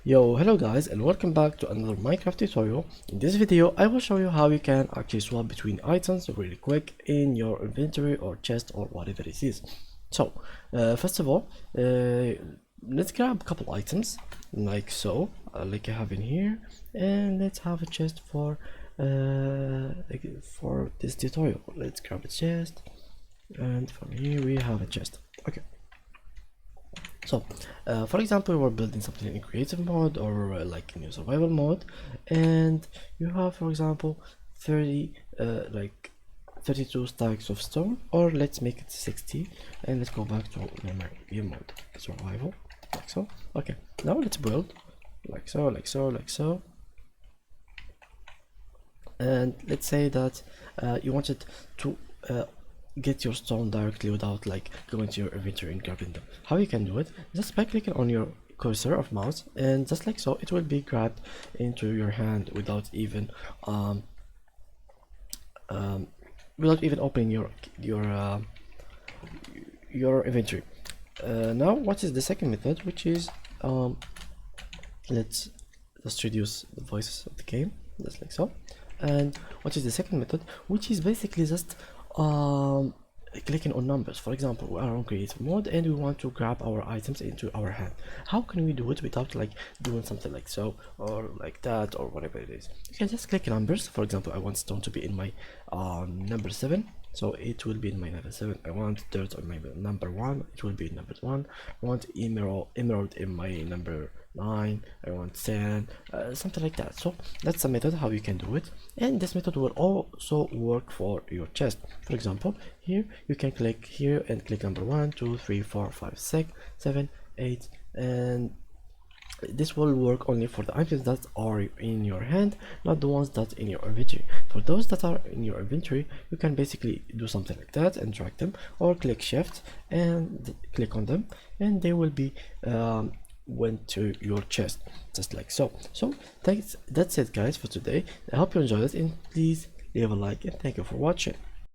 Yo, hello guys, and welcome back to another Minecraft tutorial. In this video I will show you how you can actually swap between items really quick in your inventory or chest or whatever it is. So first of all, let's grab a couple items like so, like I have in here, and let's have a chest for this tutorial. Let's grab a chest, and from here we have a chest. Okay. So for example, we're building something in creative mode or like in your survival mode, and you have, for example, 32 stacks of stone, or let's make it 60, and let's go back to normal game mode, survival, like so. Okay, now let's build like so, like so, like so, and let's say that you wanted to get your stone directly without like going to your inventory and grabbing them. How you can do it? Just by clicking on your cursor of mouse, and just like so, it will be grabbed into your hand without even opening your inventory. Now, what is the second method, which is let's just reduce the voices of the game, just like so. And what is the second method, which is basically just clicking on numbers. For example, we are on creative mode and we want to grab our items into our hand. How can we do it without like doing something like so or like that or whatever it is? You can just click numbers. For example, I want stone to be in my number 7, so it will be in my number 7. I want dirt on my number 1, it will be in number 1. I want emerald in my number 9. I want 10, something like that. So that's a method how you can do it, and this method will also work for your chest. For example, here you can click here and click number 1, 2, 3, 4, 5, 6, 7, 8, and this will work only for the items that are in your hand, not the ones that in your inventory. For those that are in your inventory, you can basically do something like that and drag them, or click shift and click on them, and they will be went to your chest, just like so. So that's it guys for today. I hope you enjoyed it, and please leave a like, and thank you for watching.